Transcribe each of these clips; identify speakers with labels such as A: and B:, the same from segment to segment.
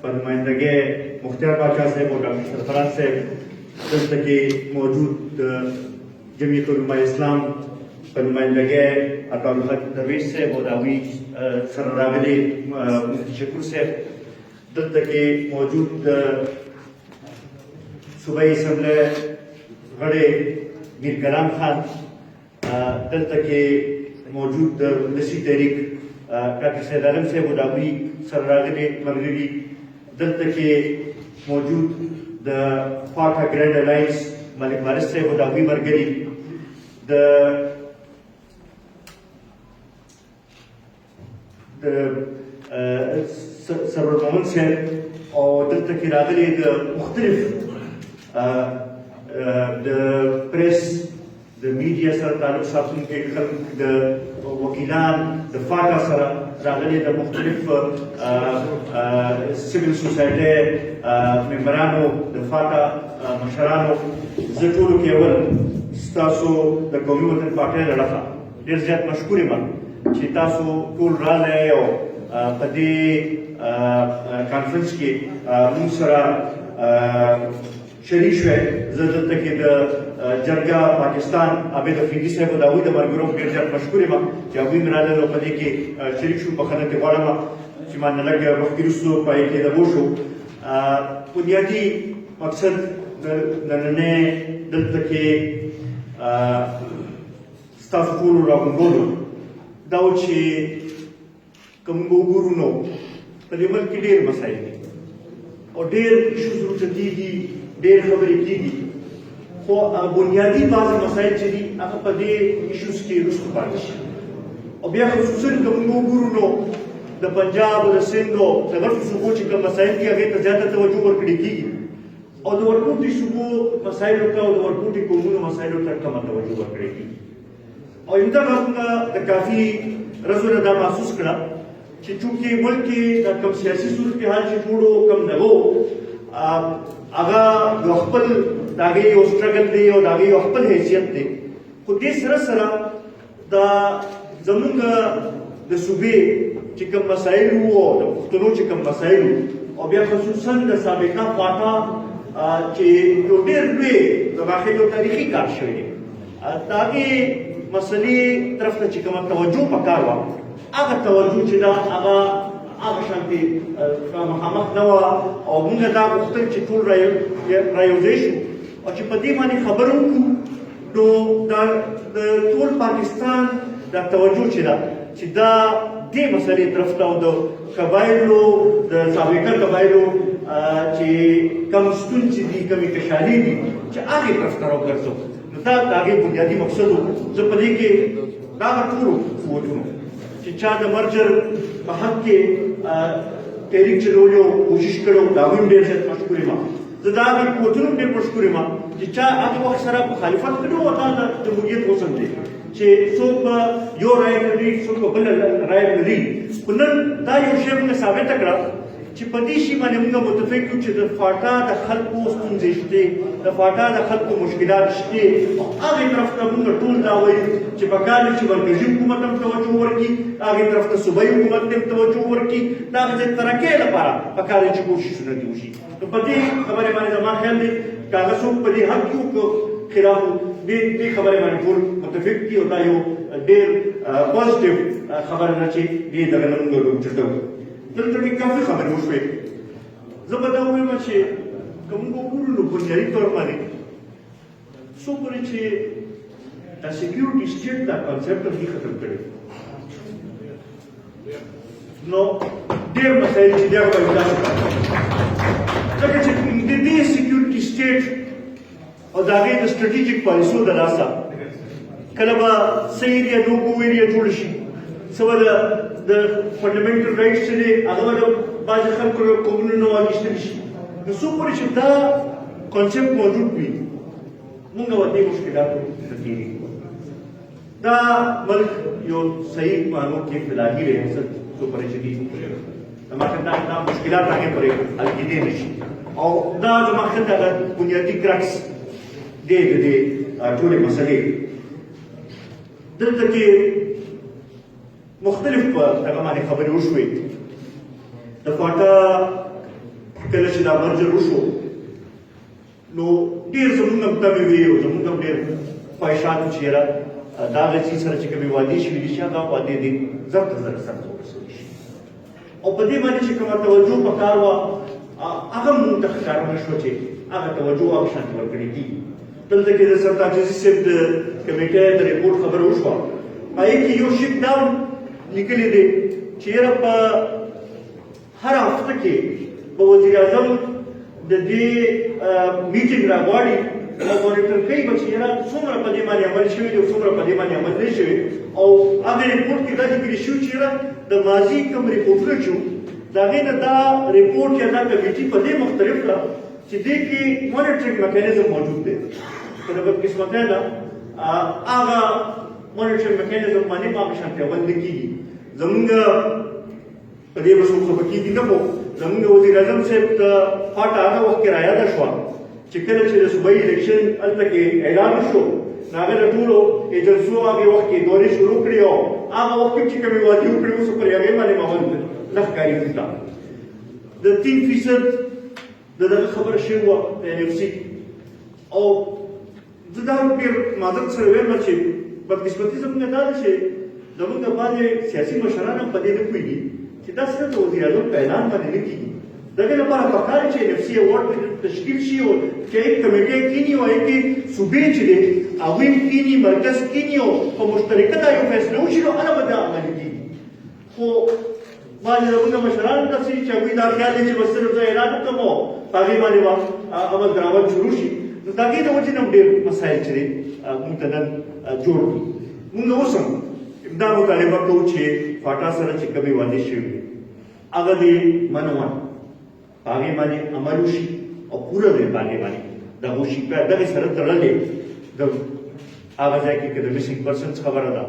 A: په نمایندګۍ مختار باچا صاحب او ډاکټر سرفراز صاحب دلته کې موجود د جمعیت علماء اسلام په نمایندګۍ عبدالحق درویش صاحب او د هغوی سره راغلي مفتي شکور صاحب، دلته کې موجود د صوبایي اسمبلی غړی میر کلام خان، دلته کې موجود د ولسي تحریک ډاکټر سید عالم صاحب او د هغوی سره راغلي ملګري، دلته کې موجود د فاټا ګرینډ الاینس ملک وارث صاحب او د هغوی ملګري، د سرور محمد صاحب، او دلته کې راغلي د مختلف د پریس د میډیا سره تعلق ساتونکي خلک، د وکیلان، د فاټا سره راغلي د مختلف سیویل سوسایټۍ ممبرانو، د فاټا مشرانو، زه ټولو کې اول ستاسو د قومي وطن پارټۍ له لخوا ډېر زیات مشکور یم چې تاسو ټول راغلی او په دې کانفرنس کې موږ سره شریک شوی. زه دلته کې د جرګه پاکستان عابد افریدي صاحب او د هغوی د ملګرو ډېر زیات مشکور یم چې هغوی مې راغلل او په دې کې شریک شو. بخښنه ترې غواړم چې ما نه لږ مخکې وروستو پای کېدو شو. بنیادي مقصد د نننۍ دلته کې ستاسو ټولو راغونډولو دا و چې که موږ وګورو نو په دې ملک کې ډېر مسایل دي او ډېر ایشوز راوچتېږي، ډېر خبرې کېږي، خو بنیادي بعضې مسایل چې دي هغه په دې ایشوز کې وروسته پاتې شي. او بیا خصوصا که موږ وګورو نو د پنجاب او د سند او د غټو صوبو چې کوم مسایل دي هغې ته زیاته توجه ورکړې کېږي او د ورکوټي صوبو مسایلو ته او د ورکوټي قومونو مسایلو ته کمه توجه ورکړې کېږي. او همدغه موږ د کافي ورځو دا محسوس کړه چې چونکې ملک کې د کوم سیاسي صورتحال چې جوړ و کوم نه و، هغه د خپل د هغې یو سټرګل دی او د هغې یو خپل حیثیت دی، خو دې سره سره دا زمونږ د صوبې چې کوم مسایل وو او د پښتنو چې کوم مسایل وو او بیا خصوصا د سابقه فاټا چې یو ډېر لوی د واقع یو تاریخي کار شوی دی، د هغې مسلې طرف ته چې کومه توجه پکار وه، هغه توجه چې ده هغه شانتې مخامخ نه وه. او موږ دا غوښتل چې ټول رايوځای شو او چې په دې باندې خبرې وکړو نو د ټول پاکستان دا توجه چې ده چې دا دې مسلې طرف ته او د قبایلو د سابقه قبایلو چې کوم ستونزې دي، کومې کشالې دي چې هغې طرف ته راوګرځو. نو دا د هغې بنیادي مقصد و. زه په دې کې دا ټولو قوتونو چې چا د مرجر په حق کې تحریک چلولو کوشش کړو د هغوی هم ډېر زیات مشکور یم. زه د هغې قوتونو هم ډېر مشکور یم چې چا هغه وخت سره مخالفت کړی و. دا د جمهوریت حسن دی چې څوک به یو رایه لري، څوک به بله رایه لري، خو نن دا یو شی موږ ثابته کړه چې په دې شي باندې موږ متفق یو چې د فاټا د خلکو ستونزې شته، د فاټا د خلکو مشکلات شته او هغې طرف ته موږ ټول دا وایو چې پکار دی چې مرکزي حکومت هم توجه ورکړي، هغې طرف ته صوبایي حکومت هم توجه ورکړي، د هغې ځای ترقۍ لپاره پکار دی چې کوششونه دې وشي. نو په دې خبرې باندې زما خیال دی که هغه څوک په دې حق کې و خلاف دې خبرې باندې ټول متفق دي او دا یو ډېر پازیټیو خبره ده چې دې دغه نه موږ راوچتو. دلته کې کافي خبرې وشوې. زه به دا ووایم چې که موږ وګورو نو بنیادي طور باندې څو پورې چې د سیکیورټي سټیټ دا کنسپټ هم دې ختم کړی نو ډېر مسایل چې دی هغه به داسې ځکه چې د دې سیکیورټي سټیټ او د هغې د سټریټیجیک پالیسیو د لاسه کله به څه ایریا نو ایریا جوړ شي، څه به د فنډامنټل رایټس چې دی هغه به د بعضې خلکو له قومونو نه واخیستل شي. نو څو پورې چې دا کنسپټ موجود وي موږ به دې مشکلاتو ته تېرېږو. دا ملک یو صحیح معنو کې فلاحي ریاست څو پورې چې دي زما خیال دا مشکلات هغې پورې حل کېدی نه شي او دا زما خیال دا بنیادي کرکس دی د دې ټولې مسلې. دلته کې مختلف په دغه باندې خبرې وشوې. د فاټا چې دا مرجر وشو نو ډېر زمونږ هم تمې وې او زمونږ هم ډېر خواهشات وو چې یاره دا هغه څیز سره چې کومې وعدې شوي دي چې هغه وعدې دې زر تر زره سرته ورسولی شي او په دې باندې چې کومه توجه پکار وه هغه مونږ ته ښکاره نه شوه چې هغه توجه هغه شانتې ورکړې کېږي دلته کې د سردار جزي صاحب د کمیټې د ریپورټ خبره وشوه هغې کې یو شیټ ډاون لیکلی دی چې یاره په هر هفته کې به وزیر اعظم د دې میټینګ راغواړي او مانیټر کوي به چې یاره څومره په دې باندې عمل شوي دي او څومره په دې باندې عمل نه شوي او هغه ریپورټ کې دا لیکلي شوي چې یاره د ماضي کوم ریپورټونه چې وو د هغې نه دا ریپورټ یا دا کمیټي په دې مختلف ده چې دې کې مانیټرینګ میکانیزم موجود دی که د بدقسمتۍ نه هغه مانیټرینګ میکانیزم باندې په هغه شانتې عمل نه کېږي زمونږ په دې به څوک خبر کېږي نه خو زمونږ وزیر اعظم صاحب ته پاټه هغه وخت کې رایاده شوه چې کله چې د صوبایي الیکشن هلته کې اعلان وشو نو هغه د ټولو ایجنسیو هغې وخت کې دورې شروع کړې او هغه وخت کې چې کومې وعدې وکړې اوس پر هغې باندې عمل نه ښکاري موږ ته د 3% د دغه خبره شوې وه د NFC او زه دا ډېر معذرت سره وایم چې بدقسمتي زموږ دا ده چې زموږ بعضې سیاسي مشران هم په دې نه پوهېږي چې دا صرف د وزیر اعظم په اعلان باندې نه کېږي د دې لپاره پکار چې NFC ایوارډ تشکیل شي او چې هیڅ کمیټې کېني او هغې کې صوبې چې دی هغوی هم کېني مرکز کېني او په مشترکه دا یو فیصله وشي نو هله به دا عملي کېږي خو بعضې زموږ مشران داسې چې هغوی دا خیال دی چې به صرف زه اعلان وکړم او په هغې باندې به عمل درآمد شروع شي نو د هغې د وجې نه هم ډېر مسایل چې دی موږ ته نن جوړ کړي موږ اوس هم دا مطالبه کوو چې فاټا سره چې کومې وعدې شوي دي هغه دې منوان په هغې باندې عمل وشي او پوره دې باندې دغه وشي دغې سره تړلې د هغه ځای کې که د مسینګ پرسنز خبره ده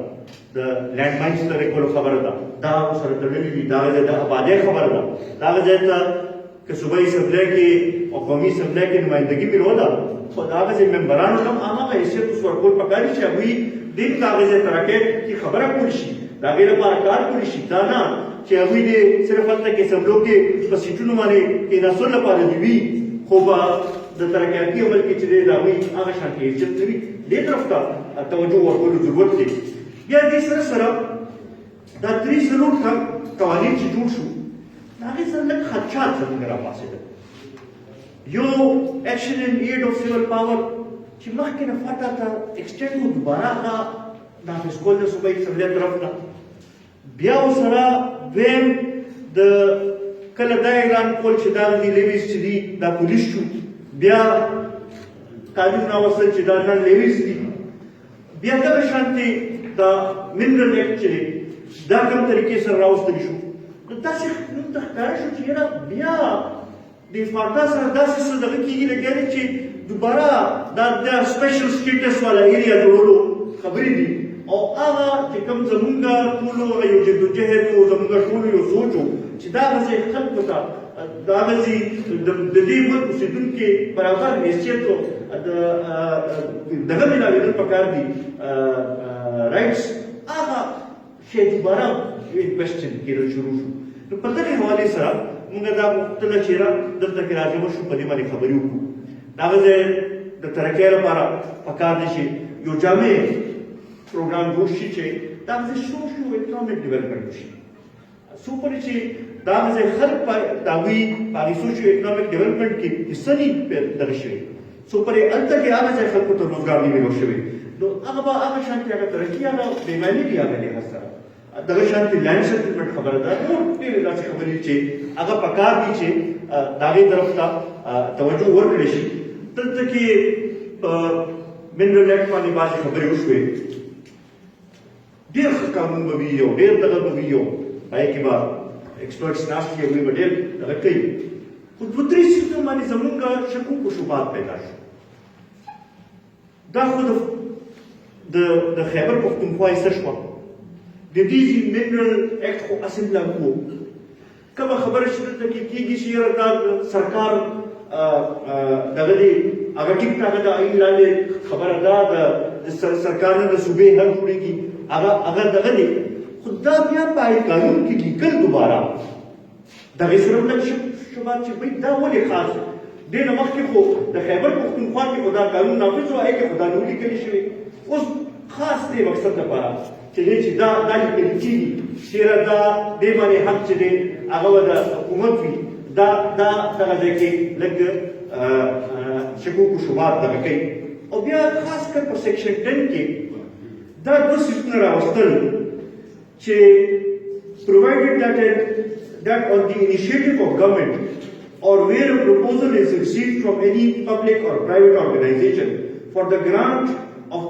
A: د لینډ ماینز لرې کولو خبره ده دا سره تړلې دي د هغه ځای د آبادۍ خبره ده د هغه ځای ته که صوبایي اسمبلی کې او قومي اسمبلی کې نمایندګي مې وده خو د هغه ځای ممبرانو ته هم هماغه حیثیت اوس ورکول پکار دي چې هغوی دې د هغه ځای ترقۍ کې خبره کولی شي د هغې لپاره کار کولی شي دا نه چې هغوی دې صرف هلته کې اسمبلو کې په سیټونو باندې کېناستلو لپاره دې وي خو به د ترقیاتي عمل کې چې دی د هغوی هغه شانتې حیثیت نه وي دې طرف ته توجه ورکولو ضرورت دی بیا دې سره سره دا 3 قوانین چې جوړ شو د هغې سره لږ خدشات زموږ راپاڅېدل یو ایکشن ان ایډ آف سیول پاور چې مخکې نه فاټا ته ایکسټینډ و دوباره هغه نافظ کول د صوبایي اسمبلۍ طرف نه بیا ورسره دویم د کله دا اعلان کول چې دا د لیویز چې دي دا پولیس شو بیا قانون راوستل چې دا نن لیویز دي بیا دغه شانتې د منرل ایکټ چې دی دا کوم طریقې سره راوستل شو نو داسې موږ ته ښکاره شو چې یاره بیا د فاټا سره داسې څه دغه کېږي لګیا دی چې دوباره دا د سپیشل سټیټس والا ایریا جوړولو خبرې دي او هغه چې کوم زمونږ ټولو یو جدوجهد و زمونږ ټولو یو سوچ و چې دا هغسې خلکو ته دا هغسې د دې ملک اوسېدونکي برابر حیثیت او دغه ملاوېدل پکار دي رایټس هغه شی دوباره کوېسچن کېدل شروع شو نو په دغې حوالې سره موږ دا غوښتله چې دلته کې راجمع شو په دې باندې خبرې وکړو د هغه ځای د ترقۍ لپاره پکار دی چې یو جامع پروګرام جوړ شي چې دا هغسې سوشیو اکنامک ډیولپمنټ وشي څو پورې چې دا هغسې خلک د هغوی په هغې سوشیو اکنامک ډیولپمنټ کې حصه نه دغه شوي څو پورې هلته کې هغه ځای خلکو ته روزګار نه میلاو شوی نو هغه به هغه شانتې هغه ترقي هغه بېماني وي هغه لحاظ سره دغه شانتې لینډ سیټلمنټ خبره ده نور ډېرې داسې خبرې چې هغه پکار دي چې د هغې طرف ته توجه ورکړی شي دلته کې په منرل ایکټ باندې بعضې خبرې وشوې ډېر ښه قانون به وي او ډېر دغه به وي او هغې کې به ایکسپرټس ناست وي هغوی به ډېر دغه کوي خو دوه درې سیټونو باندې زمونږ شکوک و شبهات پیدا شو دا خو د خیبر پښتونخوا حصه شوه د دې منرل ایکټ خو اصل لاګو و کومه خبره چې دلته کې کېږي چې یاره دا سرکار دغه دی هغه ټیک هغه د عین لاندې خبره ده د سرکار نه د صوبې حل جوړېږي هغه دغه دی خو دا بیا په قانون کې لیکل دوباره دغه سره هم لږ شبهات چې بھئی دا ولې خاص دې نه مخکې خو د خیبر پښتونخوا کې خو دا قانون نافذ و هغې کې خو دا نه و لیکلي شوي اوس خاص دې مقصد لپاره چې دی چې دا لیکل کېږي چېرې دا دې باندې حق چې دی هغه به د حکومت وي دا دغه ځای کې لږ شکوک و شبهات دغه کوي او بیا خاص کر په سیکشن 10 کې دا دوه څیزونه راوستل چې provided that on the initiative of government or where a proposal is received from any public or private organization for the grant of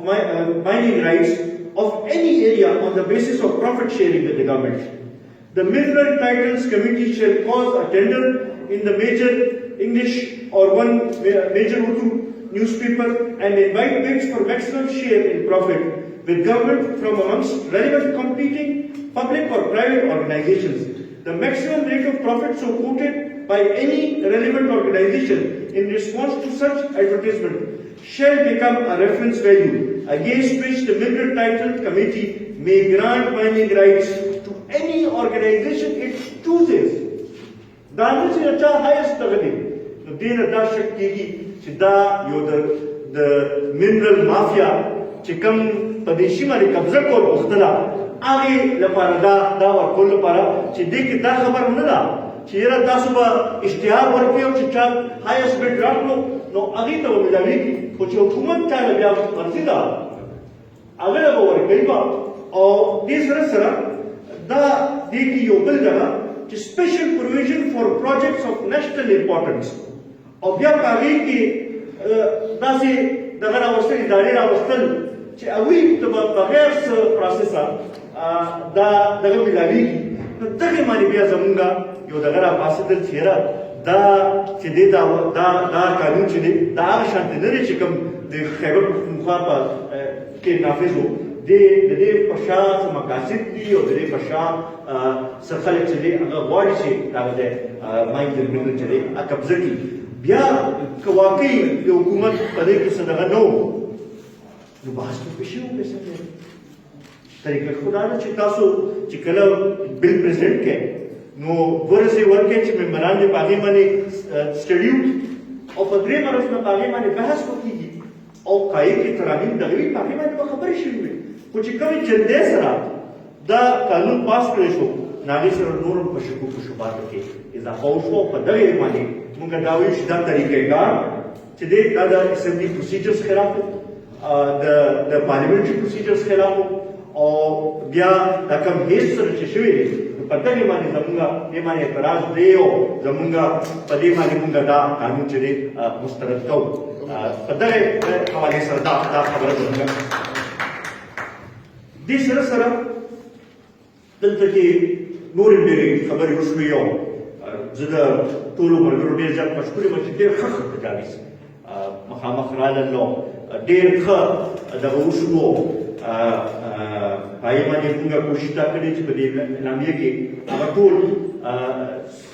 A: mining rights of any area on the basis of profit sharing with the government. The Mineral Titles Committee shall cause a tender in the major English or one major Urdu newspaper and invite bids for maximum share in profit with government from amongst relevant competing public or private organizations. The maximum rate of profit so quoted by any relevant organization in response to such advertisement shall become a reference value against which the Mineral Title Committee may grant mining rights to any organization it chooses. دا نه چې چا هایست دغه دی نو دې نه دا شک کېږي چې دا یو د منرل مافیا چې کوم په دې سیمه باندې قبضه کول غوښتله هغې لپاره دا ورکول لپاره چې دې کې دا خبره نه ده چې یاره تاسو به اشتهار ورکړئ او چې چا هایست بیډ راکړو نو هغې ته به ملاوېږي خو چې حکومت چا له بیا مرضي ده هغه له به ورکوي به او دې سره دا دې کې یو بل دغه چې special provision for projects of national importance او بیا په هغې کې داسې دغه راوستل ادارې راوستل چې هغوی ته به بغیر څه پروسسه دا دغه ملاوېږي نو دغې باندې بیا زمونږ یو دغه راپاڅېدل چې یاره دا چې دی دا قانون چې دی دا هغه شانتې نه دی چې کوم د خیبر پښتونخوا په کې نافظ و د دې په شا څه مقاصد دي او د دې په شا څه خلک چې دی هغه غواړي چې هغه د ماین ترمینل چې دی قبضه کړي بیا که واقعي د حکومت په دې کې څه دغه نه و نو بحث په شی و پیسه طریقه خو دا ده چې تاسو چې کله بل پرزنټ کړئ نو ورځې ورکړئ چې ممبران دې په هغې باندې سټډي وکړي او په درېیمه ورځ به په هغې باندې بحث وکړي او قایق کې ترامیم دغه وي په هغې باندې به خبرې شوي وي خو چې کومې جلدې سره دا قانون پاس کړی شو نو هغې سره نور هم په شکوکو شبهاتو کې اضافه وشوه په دغې باندې مونږ دا وایو چې دا طریقه کار چې دی دا د اسمبلي پروسیجرز خلاف و د پارلیمنټري پروسیجرز خلاف و او بیا دا کوم هیڅ سره چې شوي دی په دغې باندې زمونږ دې باندې اعتراض دی او زمونږ په دې باندې مونږ دا قانون چې دی مسترد کوو په دغې حوالې سره دا خبره زمونږ دې سره دلته کې نورې ډېرې خبرې وشوې او زه د ټولو ملګرو ډېر زیات مشکور یم چې ډېر ښه تجاویز مخامخ رالل نو ډېر ښه دغه وشو هغې باندې مونږ کوشش دا کړې چې په دې اعلامیه کې هغه ټول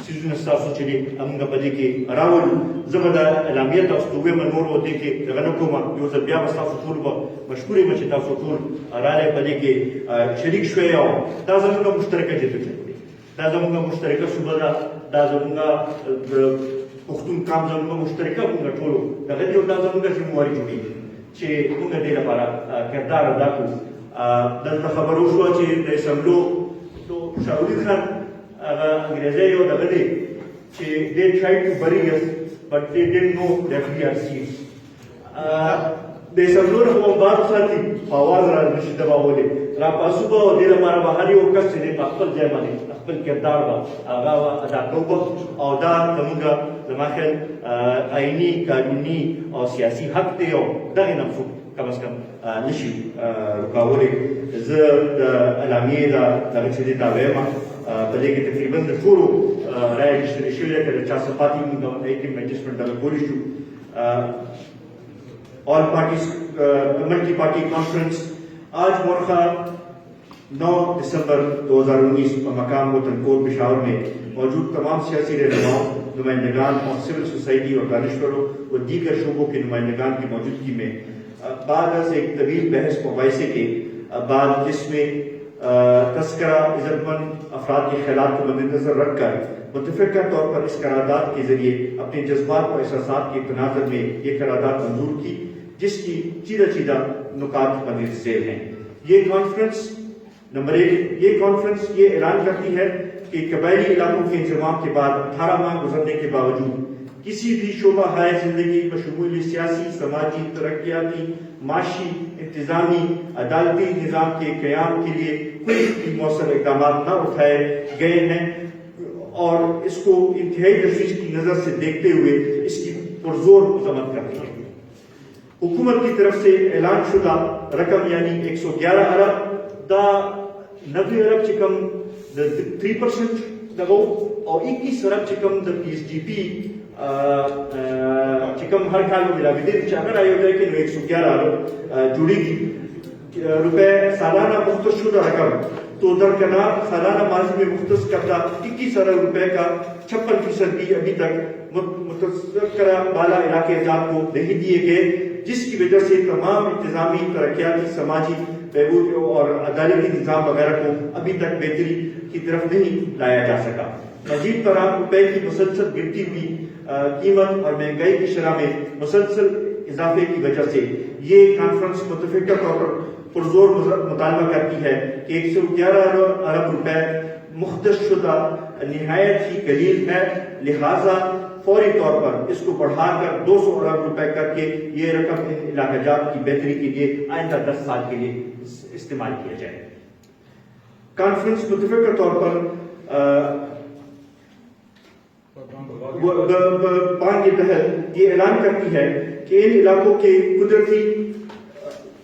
A: څیزونه ستاسو چې دي مونږ په دې کې راولو زه به دا اعلامیه تاسو ته ووایم نور به دې کې دغه نه کوم یو ځل بیا به ستاسو ټول به مشکور یم چې تاسو ټول راغلی په دې کې شریک شوئ او دا زموږ مشترکه جدوجهد دی دا زموږ مشترکه صوبه ده دا زموږ د پښتون کام زموږ مشترکه مونږ ټولو دغه دي او دا زموږ ذمهواري جوړېږي چې مونږ دې لپاره کردار ادا کړو دلته خبر وشوه چې د اسمبلو شاه ولید خان هغه انګریزی یو دغه دی چې they tried to bury us but they didn't know that we are seeds د اسمبلو نه خو بار ساتي په اواز را نشي دباولی را پاسو به دې لپاره به هر یو کس چې دی په خپل ځای باندې خپل کردار به هغه ادا کوو او دا زموږ زما خیال آئیني قانوني او سیاسي حق دی او دغې نه کم از کم نشي رکاولی زه د اعلامیې دغه چې دی دا ویمه په دې کې تقریبا د ټولو رایې اخیستل شوې ده که د چا څه پاتې موږ د ایډجسټمنټ دغه کولی شو all parties multi party conference आज मोरखा 9 दिसंबर 2019 पर मकाम वतनकोट पेशावर में मौजूद तमाम सियासी रहनुमाओं नुमाइंदगान और सिविल सोसाइटी और दानिश्वरों व दीगर शोबों के नुमाइंदगान की मौजूदगी में बाद से एक तवील बहस मुबाहिसे के बाद जिसमें तस्करा इज्जतमंद अफराद के ख्यालात को मद्देनजर रखकर متفقہ طور پر اس قرارداد کے ذریعے اپنے جذبات و احساسات کے تناظر میں یہ قرارداد منظور کی، جس کی چیدہ نکات مندرجہ ذیل ہیں۔ یہ کانفرنس نمبر 1، یہ کانفرنس یہ اعلان کرتی ہے کہ قبائلی علاقوں کے انضمام کے بعد 18 ماہ گزرنے کے باوجود کسی بھی شعبہ ہائے زندگی بشمول سیاسی، سماجی، ترقیاتی، معاشی، انتظامی، عدالتی نظام کے قیام کے لیے کوئی بھی مؤثر اقدامات نہ اٹھائے گئے ہیں، اور اس کو انتہائی تشویش کی نظر سے دیکھتے ہوئے اس کی پرزور مذمت کرتی ہے۔ حکومت کی طرف سے اعلان شدہ رقم یعنی 111 ارب دا 90 ارب چکم 3% دگو اور 21 ارب چکم دا PSDP چکم ہر کال کو ملا بھی اگر آئی ہوتا ہے کہ 111 ارب جڑی گی روپے سالانہ مختص شدہ رقم، تو درکنار سالانہ ماضی میں مختص کردہ 21 ارب روپے کا 56% بھی ابھی تک متذکرہ بالا علاقے جات کو نہیں دیے گئے، جس کی وجہ سے تمام انتظامی، ترقیاتی، سماجی بہبود اور عدالتی نظام وغیرہ کو ابھی تک بہتری کی طرف نہیں لایا جا سکا۔ مزید برآں روپے کی مسلسل گرتی ہوئی قیمت اور مہنگائی کی شرح میں مسلسل اضافے کی وجہ سے یہ کانفرنس متفقہ طور پر پرزور مطالبہ کرتی ہے کہ 111 ارب روپے مختص شدہ نہایت ہی قلیل ہے، لہذا فوری طور پر اس کو بڑھا کر 200 ارب روپے کر کے یہ رقم علاقہ جات کی بہتری کے لیے آئندہ 10 سال کے لیے استعمال کیا جائے۔ کانفرنس متفقہ طور پر بانگ کے تحت یہ اعلان کرتی ہے کہ ان علاقوں کے قدرتی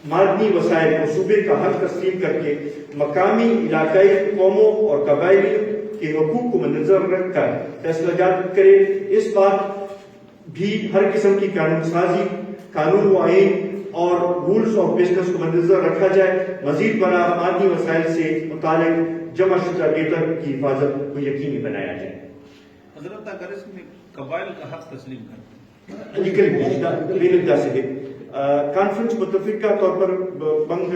A: معدنی وسائل کو صوبے کا حق تسلیم کر کے مقامی علاقائی قوموں اور قبائلی کے حقوق کو مدنظر رکھ کر فیصلہ جات کرے۔ اس بات بھی ہر قسم کی قانون سازی، قانون و آئین اور رولز آف بزنس کو مدنظر رکھا جائے۔ مزید برآں معدنی وسائل سے متعلق جمع شدہ ڈیٹا کی حفاظت کو یقینی بنایا جائے۔
B: حضرت اگر اس میں قبائل کا حق تسلیم کریں
A: کانفرنس متفقہ طور پر بنگ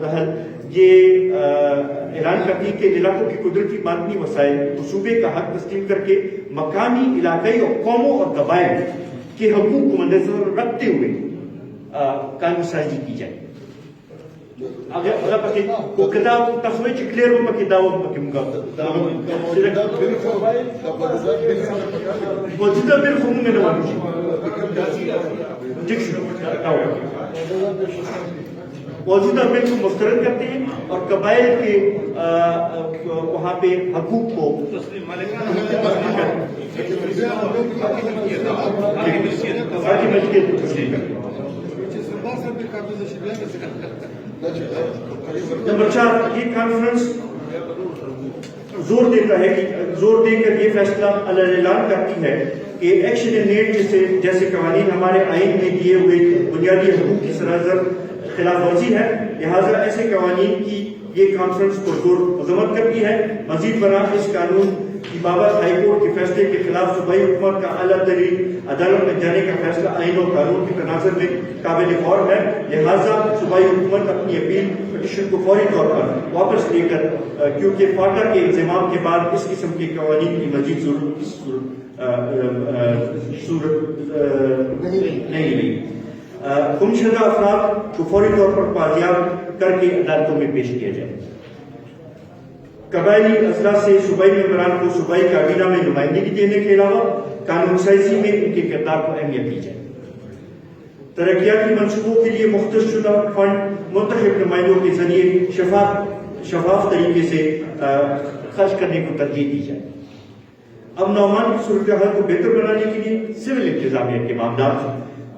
A: دہل یہ اعلان کرتی کہ علاقوں کی قدرتی معدنی وسائل صوبے کا حق تسلیم کر کے مقامی علاقائی اور قوموں اور قبائل کے حقوق کو مدنظر رکھتے ہوئے قانون سازی کی جائے۔ اگر پکے کو کتاب تصویر کلیئر ہو پکے داو پکے مگا موجودہ بل خون میں نہ موجودہ بل کو مسترد کرتے ہیں اور قبائل کے وہاں پہ حقوق کو نمبر 4 یہ کانفرنس زور دیتا ہے کہ زور دے کر یہ فیصلہ اعلان کرتی ہے کہ ایکشن ان نیڈ جیسے قوانین ہمارے آئین میں دیے ہوئے بنیادی حقوق کی سراسر خلاف ورزی ہے، لہٰذا ایسے قوانین کی یہ کانفرنس پر زور مذمت کرتی ہے۔ مزید برآں اس قانون کی بابت ہائی کورٹ کے فیصلے کے خلاف صوبائی حکومت کا اعلیٰ ترین عدالت میں جانے کا فیصلہ آئین اور قانون کے تناظر میں قابل غور ہے، لہٰذا صوبائی حکومت اپنی اپیل پٹیشن کو فوری طور پر واپس لے کر کیونکہ فاٹا کے انضمام کے بعد اس قسم کے قوانین کی مزید صورت نہیں رہی، گمشدہ افراد کو فوری طور پر بازیاب کر کے عدالتوں میں پیش کیا جائے۔ قبائلی اضلاع سے صوبائی ممبران کو صوبائی کابینہ میں نمائندگی دینے کے علاوہ قانون سازی میں ان کے کردار کو اہمیت دی جائے۔ ترقیاتی منصوبوں کے لیے مختص شدہ فنڈ منتخب نمائندوں کے ذریعے شفاف طریقے سے خرچ کرنے کو ترجیح دی جائے۔ امن و امان کی صورتحال کو بہتر بنانے کے لیے سول انتظامیہ کے معاملات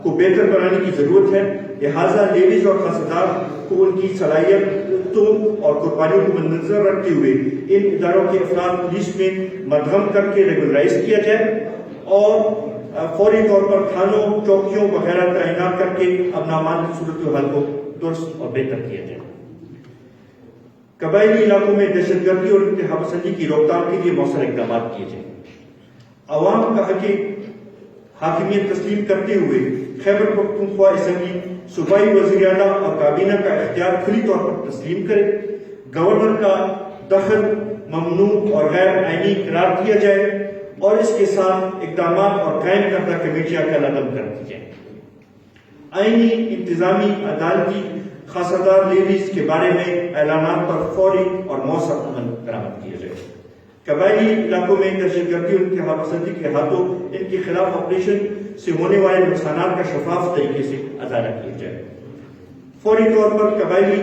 A: کو بہتر بنانے کی ضرورت ہے، لہٰذا لیڈیز اور خاصدار کو ان کی صلاحیتوں اور قربانیوں کو مدنظر رکھتے ہوئے ان اداروں کے افراد پولیس میں مدغم کر کے ریگولرائز کیا جائے اور فوری طور پر تھانوں، چوکیوں وغیرہ تعینات کر کے امن و امان کی صورتحال کو درست اور بہتر کیا جائے۔ قبائلی علاقوں میں دہشت گردی اور انتہا پسندی کی روک تھام کے لیے مؤثر اقدامات کیے جائیں۔ عوام کا حق حاکمیت تسلیم کرتے ہوئے خیبر پختونخوا اسمبلی صوبائی وزیر اعلیٰ اور کابینہ کا اختیار کھلی طور پر تسلیم کرے، گورنر کا دخل ممنوع اور غیر آئینی قرار دیا جائے اور اس کے ساتھ اقدامات اور قائم کردہ کمیٹیاں کل عدم کر دی جائیں۔ آئینی، انتظامی، عدالتی خاصدار لیویز کے بارے میں اعلانات پر فوری اور مؤثر عمل درآمد کیا جائے۔ قبائلی علاقوں میں دہشت گردی ان کے پسندی کے ہاتھوں ان کے خلاف آپریشن سے ہونے والے نقصانات کا شفاف طریقے سے ازالہ کیا جائے۔ فوری طور پر قبائلی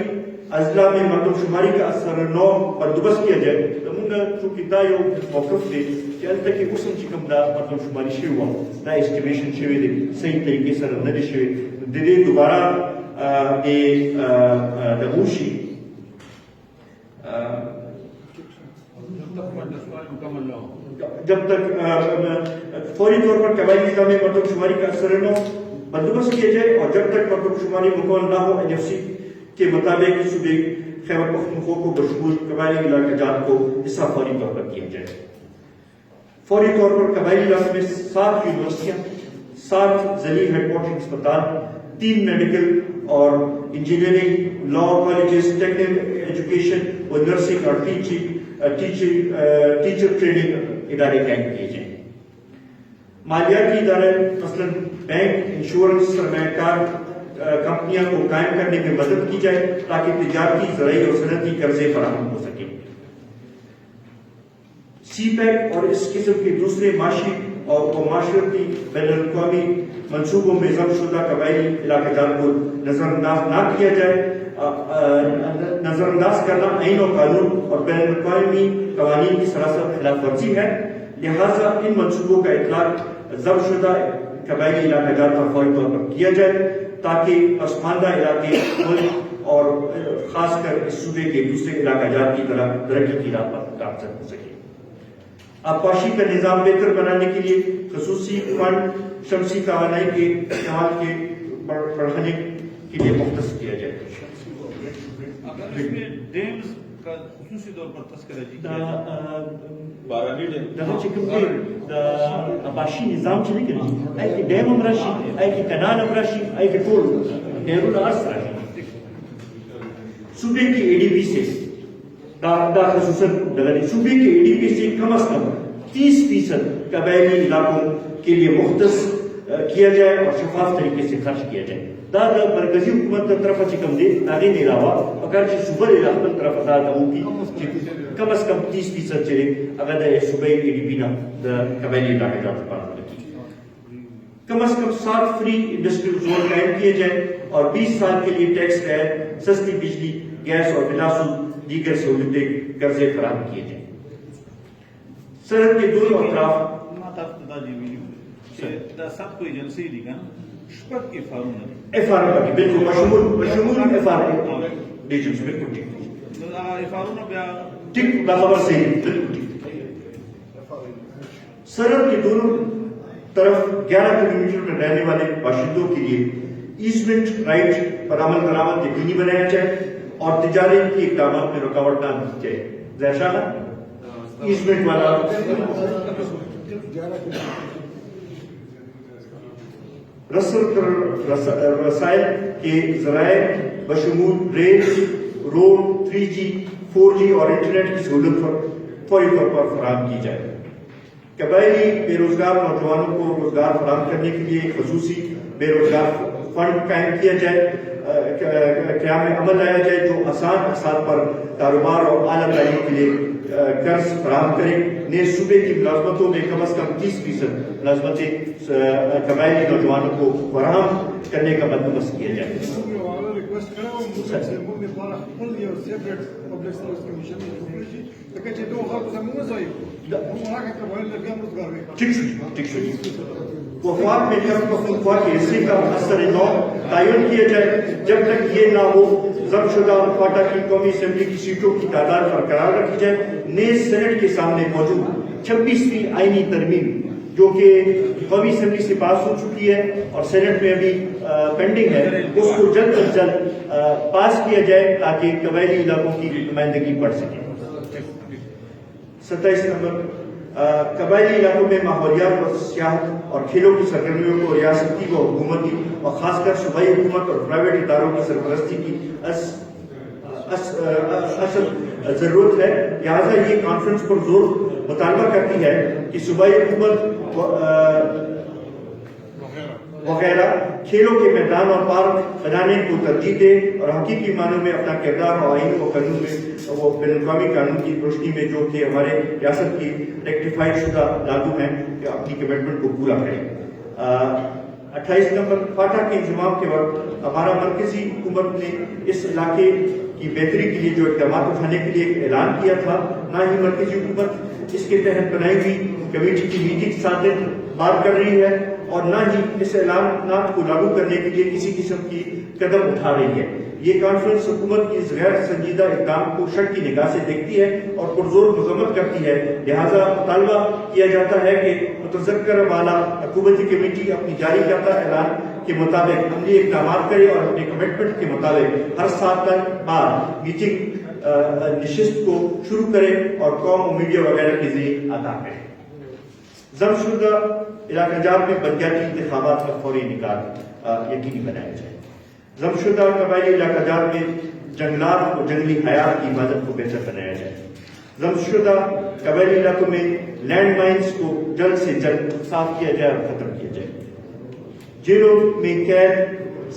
A: اضلاع میں مردم شماری کا اثر نو بندوبست کیا جائے۔ منگا چونکہ دا یو موقف دے کہ ال تک اسم چکم دا مردم شماری شروع ہوا دا اسٹیمیشن شوی دے صحیح طریقے سے نہ شوی دے دوبارہ دبوشی جب تک فوری طور پر قبائلی اضلاع میں مردم شماری کا اثر نو بندوبست کیا جائے اور جب تک مردم شماری مکمل نہ ہو NFC کے مطابق صوبے خیبر پختونخوا کو بشمول قبائلی علاقہ جات کو حصہ فوری طور پر کیا جائے۔ فوری طور پر قبائلی علاقے میں 7 یونیورسٹیاں، 7 ذیلی ہیڈ کوارٹر اسپتال، 3 میڈیکل اور انجینئرنگ، لا کالجز، ٹیکنیکل ایجوکیشن اور نرسنگ اور ٹیچر ٹریننگ ادارے قائم کیے جائیں۔ مالیاتی ادارے مثلاً بینک، انشورنس، سرمایہ کار کمپنیاں کو قائم کرنے میں مدد کی جائے تاکہ تجارتی، زرعی اور صنعتی قرضے فراہم ہو سکیں۔ سی پیک اور اس قسم کے دوسرے معاشی اور معاشرتی بین الاقوامی منصوبوں میں ضبط شدہ قبائلی علاقہ جات کو نظر انداز نہ کیا جائے۔ نظر انداز کرنا آئین و قانون اور بین الاقوامی قوانین کی سراسر خلاف ورزی ہے، لہذا ان منصوبوں کا اطلاق ضبط شدہ قبائلی علاقہ جات پر فوری طور پر کیا جائے تاکہ پسماندہ علاقے ملک اور خاص کر اس صوبے کے دوسرے علاقہ جات کی طرح ترقی کی راہ پر گامزن ہو سکے۔ آبپاشی کا نظام بہتر بنانے کے لیے خصوصی فنڈ شمسی توانائی کے استعمال کے بڑھانے کے لیے مختص کیا جائے۔
B: اگر اس میں ڈیمز کا خصوصی طور پر تذکرہ
A: آبپاشی نظام چلے گا ایک ڈیم امراشی، ایک کنال امراشی، ایک ٹول ڈیرون ارس راشی صوبے کی ADB سے خصوصاً صوبے کے ADB سے کم از کم 30% قبائلی علاقوں کے لیے مختص کیا جائے اور شفاف طریقے سے خرچ کیا جائے۔ دا مرکزی حکومت طرف چکم دے داغے کے علاوہ اگر صوبہ علاقہ طرف دا ہوگی کم از کم 30% چلے اگر صوبے ADB نہ قبائلی علاقہ جات پر کم از کم 7 فری انڈسٹریل زون قائم کیے جائیں اور 20 سال کے لیے ٹیکس رعایت، سستی بجلی، گیس اور بلا سود دیگر سہولتیں قرضے فراہم کیے جائیں۔ سرحد کے دونوں اطراف
B: سب کو ایجنسی دی گا شپت کے فارم
A: FR بالکل بشمول FR ڈیجنس بالکل ٹھیک خبر سے سرحد کے دونوں طرف 11 کلومیٹر میں رہنے والے باشندوں کے لیے ایزمنٹ رائٹ پر عمل درآمد یقینی بنایا جائے اور تجارت کے اقدامات میں رکاوٹ نہ دی جائے۔ زیشانہ ایزمنٹ والا رسائل کے ذرائع بشمول ریل، روڈ، 3G، 4G اور انٹرنیٹ کی سہولت فوری طور پر فراہم کی جائے۔ قبائلی بے روزگار نوجوانوں کو روزگار فراہم کرنے کے لیے خصوصی بے روزگار فنڈ قائم کیا جائے، قیام میں عمل لایا جائے جو آسان اقساط پر کاروبار اور اعلیٰ تعلیم کے لیے قرض فراہم کرے۔ نیز صوبے کی ملازمتوں میں کم از کم 30% ملازمتیں قبائلی نوجوانوں کو فراہم کرنے کا بندوبست کیا جائے۔ وفاق میں خیبر پختونخوا کے حصے کا اثر نو تعین کیا جائے۔ جب تک یہ نہ ہو ضبط شدہ فاٹا کی قومی اسمبلی کی سیٹوں کی تعداد برقرار رکھی جائے۔ نیز سینٹ کے سامنے موجود 26ویں آئینی ترمیم جو کہ قومی اسمبلی سے پاس ہو چکی ہے اور سینٹ میں ابھی پینڈنگ ہے، اس کو جلد از جلد پاس کیا جائے تاکہ قبائلی علاقوں کی نمائندگی بڑھ سکے۔ 27 نمبر قبائلی علاقوں میں ماحولیات اور سیاحت اور کھیلوں کی سرگرمیوں کو ریاستی و حکومتی اور خاص کر صوبائی حکومت اور پرائیویٹ اداروں کی سرپرستی کی اصل ضرورت ہے، لہٰذا یہ کانفرنس پر زور مطالبہ کرتی ہے کہ صوبائی حکومت وغیرہ کھیلوں کے میدان اور پارک بنانے کو ترجیح دے اور حقیقی معنوں میں اپنا کردار اور آئین و قانون میں وہ بین الاقوامی قانون کی روشنی میں جو کہ ہمارے ریاست کی ریکٹیفائی شدہ لاگو ہیں کہ اپنی کمٹمنٹ کو پورا کریں۔ 28 نومبر فاٹا کے انضمام کے وقت ہمارا مرکزی حکومت نے اس علاقے کی بہتری کے لیے جو اقدامات اٹھانے کے لیے ایک اعلان کیا تھا، نہ ہی مرکزی حکومت اس کے تحت بنائی ہوئی کمیٹی کی میٹنگ صادر بات کر رہی ہے اور نہ ہی اس اعلانات کو لاگو کرنے کے لیے کسی قسم کی قدم اٹھا رہی ہے۔ یہ کانفرنس حکومت کی اس غیر سنجیدہ اقدام کو شک کی نگاہ سے دیکھتی ہے اور پرزور مذمت کرتی ہے، لہذا مطالبہ کیا جاتا ہے کہ متذکرہ والا حکومتی کمیٹی اپنی جاری کردہ اعلان کے مطابق عملی اقدامات کرے اور اپنے کمٹمنٹ کے مطابق ہر 7 دن بعد میٹنگ نشست کو شروع کرے اور قوم و میڈیا وغیرہ کے ذریعے آگاہ کرے۔ ضبط شدہ علاقہ جات میں بلدیاتی انتخابات کا فوری انعقاد یقینی بنایا جائے۔ ضبط شدہ قبائلی علاقہ جات میں جنگلات اور جنگلی حیات کی حفاظت کو بہتر بنایا جائے۔ ضبط شدہ قبائلی علاقوں میں لینڈ مائنز کو جلد سے جلد صاف کیا جائے اور ختم کیا جائے۔ جیلوں میں قید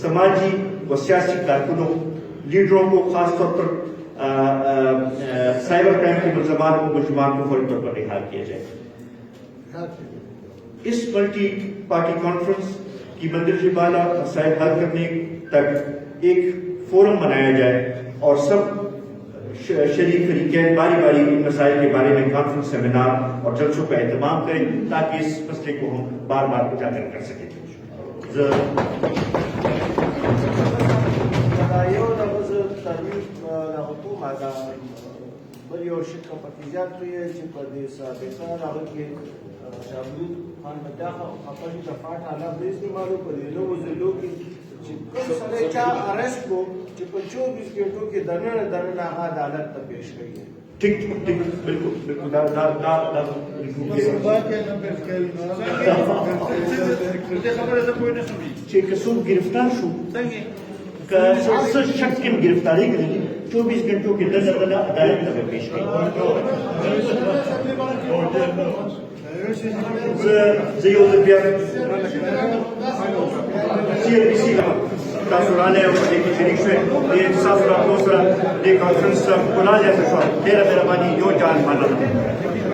A: سماجی و سیاسی کارکنوں، لیڈروں کو خاص طور پر سائبر کرائم کے ملزمان کو فوری طور پر رہا کیا جائے۔ اس ملٹی پارٹی کانفرنس کی مندرجہ بالا مسائل حل کرنے تک ایک فورم بنایا جائے اور سب شریک فریقین باری باری ان مسائل کے بارے میں کانفرنس، سیمینار اور جلسوں کا اہتمام کریں تاکہ اس مسئلے کو ہم بار بار اجاگر کر سکیں۔
C: بل یو شق پکې زیات وي چې په دې سابقه هغه کې شاملود خان مداخه خپل د فاټ حالات د استعمالو په دې نوو ضلعو کې چې کوم سړی چا ارسټ کو چې په 24 घंटों کې دننه هغه عدالت ته پیش کړي۔
A: ٹھیک بالکل څوک گرفتار شو شک کی گرفتاری کری 24 گھنٹوں کے اندر عدالت میں پیش کی۔ CNBC تاسو رانه او د کې شریک شوي د انصاف راپور سره د کانفرنس کولای شو ډېره مهرباني یو جان مننه